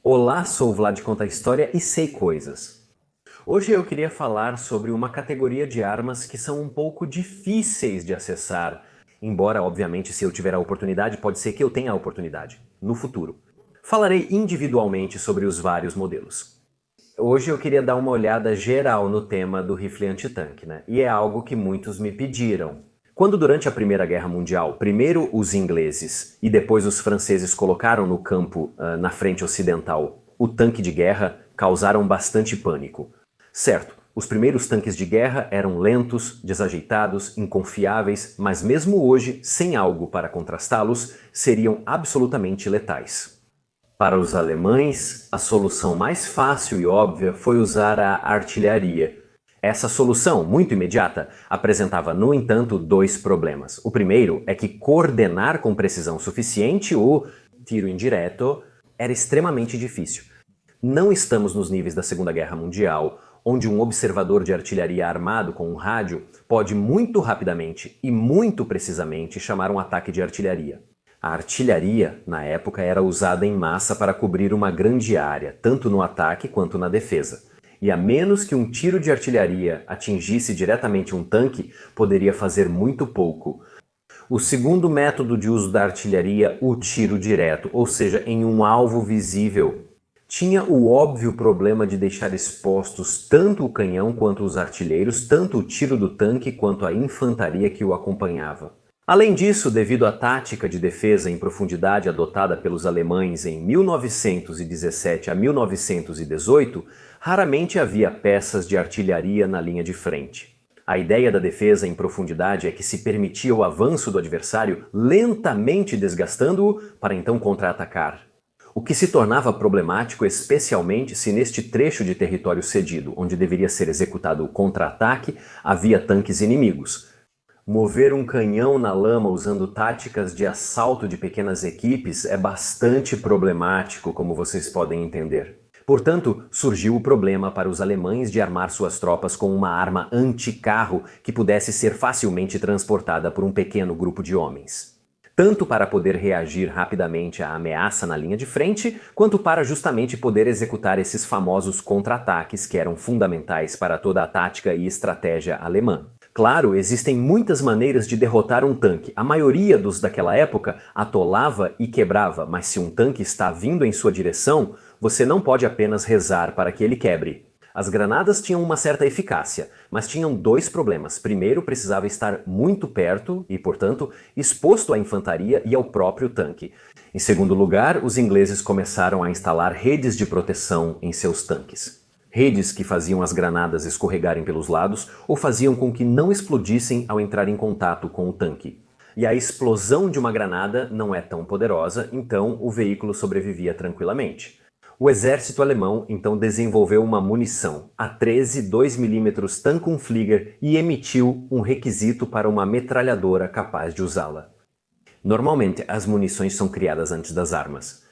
Olá, sou o Vlad Conta a História e sei coisas. Hoje eu queria falar sobre uma categoria de armas que são um pouco difíceis de acessar, embora, obviamente, se eu tiver a oportunidade, pode ser que eu tenha a oportunidade no futuro. Falarei individualmente sobre os vários modelos. Hoje eu queria dar uma olhada geral no tema do rifle antitanque, né? E é algo que muitos me pediram. Quando durante a Primeira Guerra Mundial, primeiro os ingleses e depois os franceses colocaram no campo, na frente ocidental, o tanque de guerra, causaram bastante pânico. Certo, os primeiros tanques de guerra eram lentos, desajeitados, inconfiáveis, mas mesmo hoje, sem algo para contrastá-los, seriam absolutamente letais. Para os alemães, a solução mais fácil e óbvia foi usar a artilharia. Essa solução, muito imediata, apresentava, no entanto, dois problemas. O primeiro é que coordenar com precisão suficiente o tiro indireto era extremamente difícil. Não estamos nos níveis da Segunda Guerra Mundial, onde um observador de artilharia armado com um rádio pode muito rapidamente e muito precisamente chamar um ataque de artilharia. A artilharia, na época, era usada em massa para cobrir uma grande área, tanto no ataque quanto na defesa. E a menos que um tiro de artilharia atingisse diretamente um tanque, poderia fazer muito pouco. O segundo método de uso da artilharia, o tiro direto, ou seja, em um alvo visível, tinha o óbvio problema de deixar expostos tanto o canhão quanto os artilheiros, tanto o tiro do tanque quanto a infantaria que o acompanhava. Além disso, devido à tática de defesa em profundidade adotada pelos alemães em 1917 a 1918, raramente havia peças de artilharia na linha de frente. A ideia da defesa em profundidade é que se permitia o avanço do adversário lentamente desgastando-o para então contra-atacar. O que se tornava problemático especialmente se neste trecho de território cedido, onde deveria ser executado o contra-ataque, havia tanques inimigos. Mover um canhão na lama usando táticas de assalto de pequenas equipes é bastante problemático, como vocês podem entender. Portanto, surgiu o problema para os alemães de armar suas tropas com uma arma anti-carro que pudesse ser facilmente transportada por um pequeno grupo de homens. Tanto para poder reagir rapidamente à ameaça na linha de frente, quanto para justamente poder executar esses famosos contra-ataques que eram fundamentais para toda a tática e estratégia alemã. Claro, existem muitas maneiras de derrotar um tanque. A maioria dos daquela época atolava e quebrava, mas se um tanque está vindo em sua direção, você não pode apenas rezar para que ele quebre. As granadas tinham uma certa eficácia, mas tinham dois problemas. Primeiro, precisava estar muito perto e, portanto, exposto à infantaria e ao próprio tanque. Em segundo lugar, os ingleses começaram a instalar redes de proteção em seus tanques. Redes que faziam as granadas escorregarem pelos lados ou faziam com que não explodissem ao entrar em contato com o tanque. E a explosão de uma granada não é tão poderosa, então o veículo sobrevivia tranquilamente. O exército alemão então desenvolveu uma munição, a 13 2mm Tankenflieger, e emitiu um requisito para uma metralhadora capaz de usá-la. Normalmente, as munições são criadas antes das armas.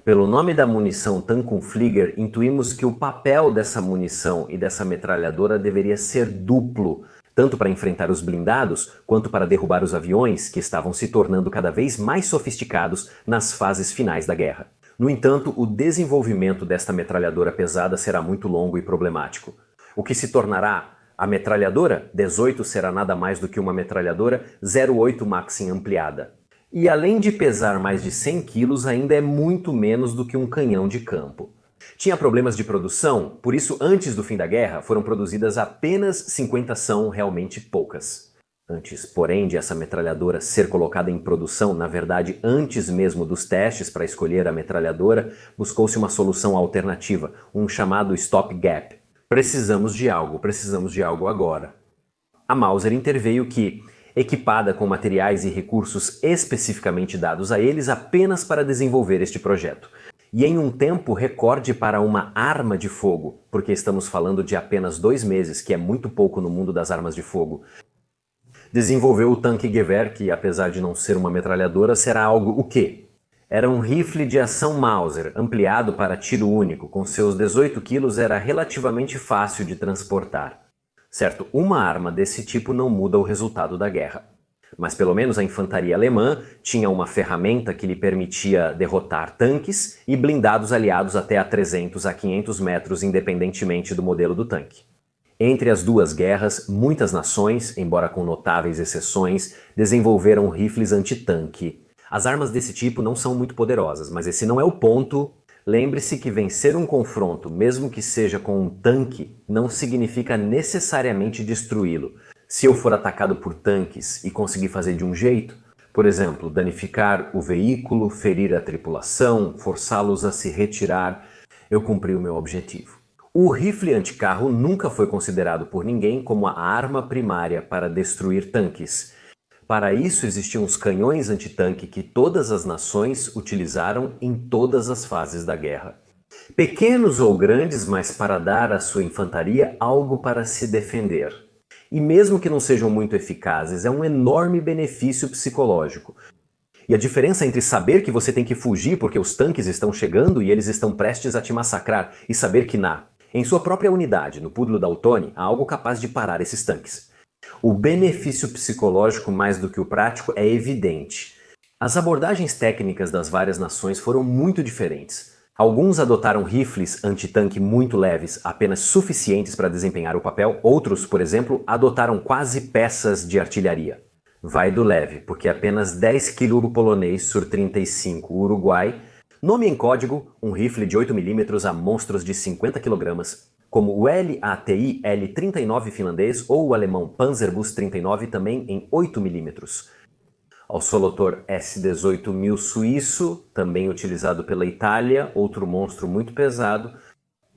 Pelo nome da munição Tankenflieger, intuímos que o papel dessa munição e dessa metralhadora deveria ser duplo, tanto para enfrentar os blindados, quanto para derrubar os aviões, que estavam se tornando cada vez mais sofisticados nas fases finais da guerra. No entanto, o desenvolvimento desta metralhadora pesada será muito longo e problemático. O que se tornará a metralhadora 18 será nada mais do que uma metralhadora 08 Maxim ampliada. E além de pesar mais de 100 quilos, ainda é muito menos do que um canhão de campo. Tinha problemas de produção, por isso antes do fim da guerra foram produzidas apenas 50, são realmente poucas. Antes, porém, de essa metralhadora ser colocada em produção, na verdade antes mesmo dos testes para escolher a metralhadora, buscou-se uma solução alternativa, um chamado stopgap. Precisamos de algo agora. A Mauser interveio que, equipada com materiais e recursos especificamente dados a eles apenas para desenvolver este projeto. E em um tempo recorde para uma arma de fogo, porque estamos falando de apenas 2 meses, que é muito pouco no mundo das armas de fogo, desenvolveu o Tankegewehr, que apesar de não ser uma metralhadora, será algo o quê? Era um rifle de ação Mauser, ampliado para tiro único, com seus 18 quilos era relativamente fácil de transportar. Certo, uma arma desse tipo não muda o resultado da guerra. Mas pelo menos a infantaria alemã tinha uma ferramenta que lhe permitia derrotar tanques e blindados aliados até a 300 a 500 metros, independentemente do modelo do tanque. Entre as duas guerras, muitas nações, embora com notáveis exceções, desenvolveram rifles antitanque. As armas desse tipo não são muito poderosas, mas esse não é o ponto. Lembre-se que vencer um confronto, mesmo que seja com um tanque, não significa necessariamente destruí-lo. Se eu for atacado por tanques e conseguir fazer de um jeito, por exemplo, danificar o veículo, ferir a tripulação, forçá-los a se retirar, eu cumpri o meu objetivo. O rifle anticarro nunca foi considerado por ninguém como a arma primária para destruir tanques. Para isso existiam os canhões antitanque que todas as nações utilizaram em todas as fases da guerra. Pequenos ou grandes, mas para dar à sua infantaria algo para se defender. E mesmo que não sejam muito eficazes, é um enorme benefício psicológico. E a diferença entre saber que você tem que fugir porque os tanques estão chegando e eles estão prestes a te massacrar, e saber que em sua própria unidade, no Pudlo da Ottone, há algo capaz de parar esses tanques. O benefício psicológico mais do que o prático é evidente. As abordagens técnicas das várias nações foram muito diferentes. Alguns adotaram rifles antitanque muito leves, apenas suficientes para desempenhar o papel. Outros, por exemplo, adotaram quase peças de artilharia. Vai do leve, porque apenas 10 kg polonês Sur 35 Uruguai, nome em código, um rifle de 8mm a monstros de 50 kg, como o LATI L39 finlandês ou o alemão Panzerbus 39 também em 8mm. Ao Solothurn S18.000 suíço, também utilizado pela Itália, outro monstro muito pesado.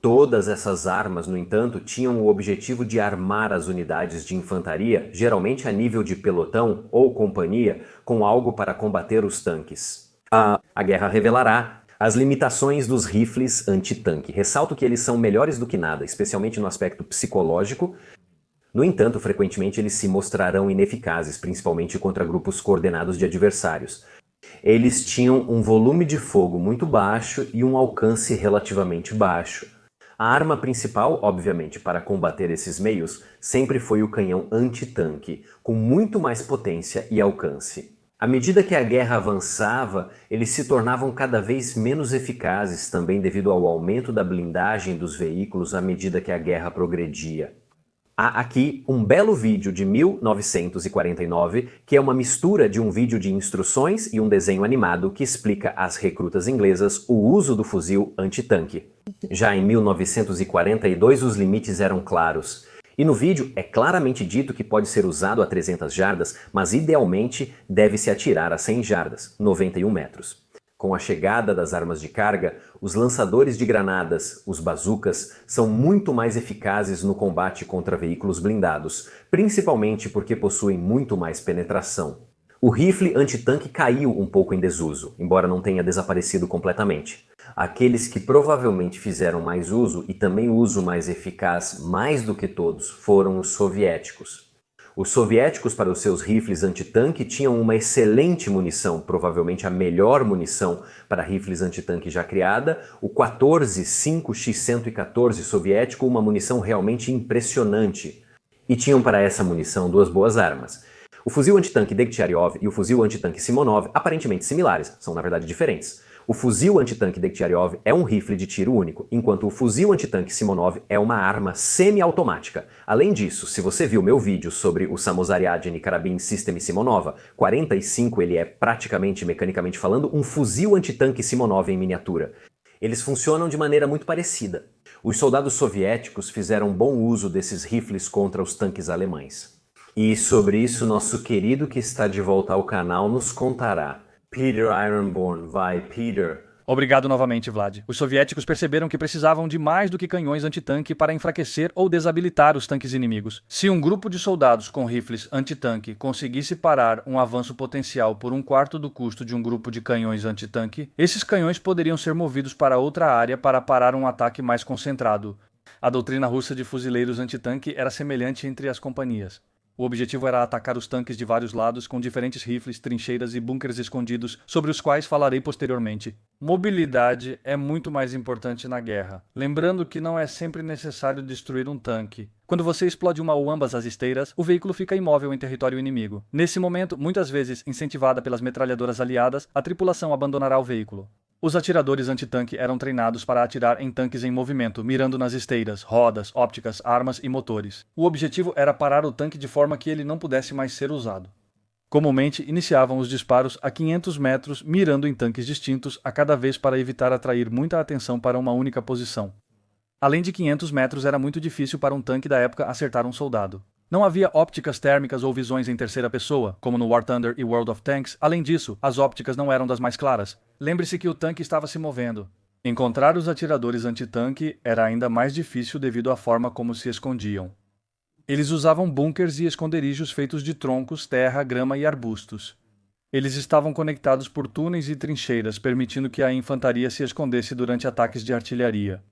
Todas essas armas, no entanto, tinham o objetivo de armar as unidades de infantaria, geralmente a nível de pelotão ou companhia, com algo para combater os tanques. A guerra revelará as limitações dos rifles antitanque. Ressalto que eles são melhores do que nada, especialmente no aspecto psicológico. No entanto, frequentemente eles se mostrarão ineficazes, principalmente contra grupos coordenados de adversários. Eles tinham um volume de fogo muito baixo e um alcance relativamente baixo. A arma principal, obviamente, para combater esses meios, sempre foi o canhão antitanque, com muito mais potência e alcance. À medida que a guerra avançava, eles se tornavam cada vez menos eficazes, também devido ao aumento da blindagem dos veículos à medida que a guerra progredia. Há aqui um belo vídeo de 1949, que é uma mistura de um vídeo de instruções e um desenho animado que explica às recrutas inglesas o uso do fuzil antitanque. Já em 1942 os limites eram claros. E no vídeo é claramente dito que pode ser usado a 300 jardas, mas idealmente deve-se atirar a 100 jardas, 91 metros. Com a chegada das armas de carga, os lançadores de granadas, os bazucas, são muito mais eficazes no combate contra veículos blindados, principalmente porque possuem muito mais penetração. O rifle antitanque caiu um pouco em desuso, embora não tenha desaparecido completamente. Aqueles que provavelmente fizeram mais uso e também o uso mais eficaz, mais do que todos, foram os soviéticos. Os soviéticos, para os seus rifles antitanque, tinham uma excelente munição, provavelmente a melhor munição para rifles antitanque já criada, o 14-5X114 soviético, uma munição realmente impressionante. E tinham para essa munição duas boas armas. O fuzil antitanque Degtyaryov e o fuzil antitanque Simonov, aparentemente similares, são na verdade diferentes. O fuzil antitanque Degtyaryov é um rifle de tiro único, enquanto o fuzil antitanque Simonov é uma arma semi-automática. Além disso, se você viu meu vídeo sobre o Samozariadny Karabin System Simonova 45, ele é praticamente, mecanicamente falando, um fuzil antitanque Simonov em miniatura. Eles funcionam de maneira muito parecida. Os soldados soviéticos fizeram bom uso desses rifles contra os tanques alemães. E sobre isso, nosso querido que está de volta ao canal nos contará. Peter Ironborn, vai, Peter. Obrigado novamente, Vlad. Os soviéticos perceberam que precisavam de mais do que canhões antitanque para enfraquecer ou desabilitar os tanques inimigos. Se um grupo de soldados com rifles antitanque conseguisse parar um avanço potencial por um quarto do custo de um grupo de canhões antitanque, esses canhões poderiam ser movidos para outra área para parar um ataque mais concentrado. A doutrina russa de fuzileiros antitanque era semelhante entre as companhias. O objetivo era atacar os tanques de vários lados com diferentes rifles, trincheiras e bunkers escondidos, sobre os quais falarei posteriormente. Mobilidade é muito mais importante na guerra. Lembrando que não é sempre necessário destruir um tanque. Quando você explode uma ou ambas as esteiras, o veículo fica imóvel em território inimigo. Nesse momento, muitas vezes incentivada pelas metralhadoras aliadas, a tripulação abandonará o veículo. Os atiradores antitanque eram treinados para atirar em tanques em movimento, mirando nas esteiras, rodas, ópticas, armas e motores. O objetivo era parar o tanque de forma que ele não pudesse mais ser usado. Comumente, iniciavam os disparos a 500 metros, mirando em tanques distintos a cada vez para evitar atrair muita atenção para uma única posição. Além de 500 metros, era muito difícil para um tanque da época acertar um soldado. Não havia ópticas térmicas ou visões em terceira pessoa, como no War Thunder e World of Tanks. Além disso, as ópticas não eram das mais claras. Lembre-se que o tanque estava se movendo. Encontrar os atiradores antitanque era ainda mais difícil devido à forma como se escondiam. Eles usavam bunkers e esconderijos feitos de troncos, terra, grama e arbustos. Eles estavam conectados por túneis e trincheiras, permitindo que a infantaria se escondesse durante ataques de artilharia.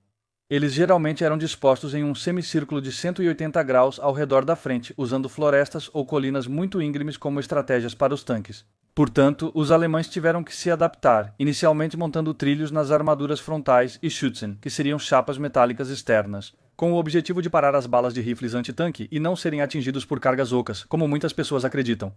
Eles geralmente eram dispostos em um semicírculo de 180 graus ao redor da frente, usando florestas ou colinas muito íngremes como estratégias para os tanques. Portanto, os alemães tiveram que se adaptar, inicialmente montando trilhos nas armaduras frontais e Schützen, que seriam chapas metálicas externas, com o objetivo de parar as balas de rifles antitanque e não serem atingidos por cargas ocas, como muitas pessoas acreditam.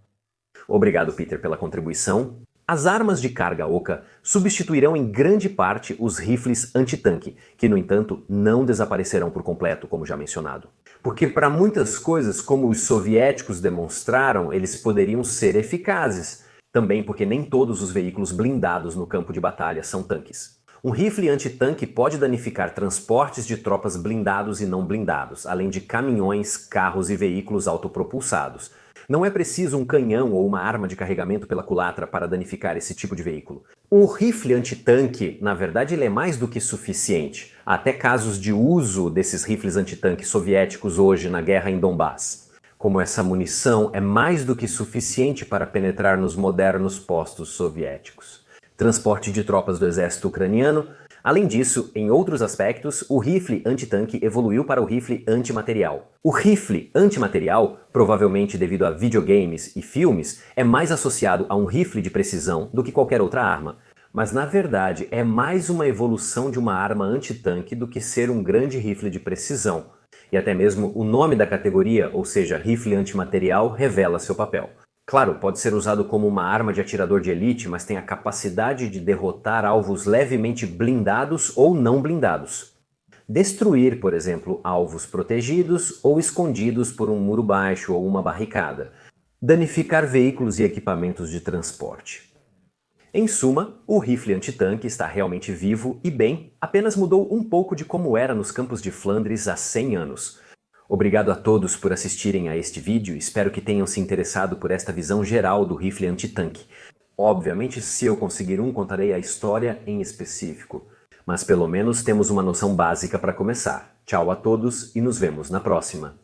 Obrigado, Peter, pela contribuição. As armas de carga oca substituirão em grande parte os rifles antitanque, que, no entanto, não desaparecerão por completo, como já mencionado. Porque para muitas coisas, como os soviéticos demonstraram, eles poderiam ser eficazes. Também porque nem todos os veículos blindados no campo de batalha são tanques. Um rifle antitanque pode danificar transportes de tropas blindados e não blindados, além de caminhões, carros e veículos autopropulsados. Não é preciso um canhão ou uma arma de carregamento pela culatra para danificar esse tipo de veículo. O rifle antitanque, na verdade, ele é mais do que suficiente. Há até casos de uso desses rifles antitanque soviéticos hoje na guerra em Donbass. Como essa munição é mais do que suficiente para penetrar nos modernos postos soviéticos. Transporte de tropas do exército ucraniano. Além disso, em outros aspectos, o rifle antitanque evoluiu para o rifle antimaterial. O rifle antimaterial, provavelmente devido a videogames e filmes, é mais associado a um rifle de precisão do que qualquer outra arma. Mas na verdade é mais uma evolução de uma arma antitanque do que ser um grande rifle de precisão. E até mesmo o nome da categoria, ou seja, rifle antimaterial, revela seu papel. Claro, pode ser usado como uma arma de atirador de elite, mas tem a capacidade de derrotar alvos levemente blindados ou não blindados. Destruir, por exemplo, alvos protegidos ou escondidos por um muro baixo ou uma barricada. Danificar veículos e equipamentos de transporte. Em suma, o rifle antitanque está realmente vivo e bem, apenas mudou um pouco de como era nos campos de Flandres há 100 anos. Obrigado a todos por assistirem a este vídeo, espero que tenham se interessado por esta visão geral do rifle antitanque. Obviamente, se eu conseguir contarei a história em específico, mas pelo menos temos uma noção básica para começar. Tchau a todos e nos vemos na próxima.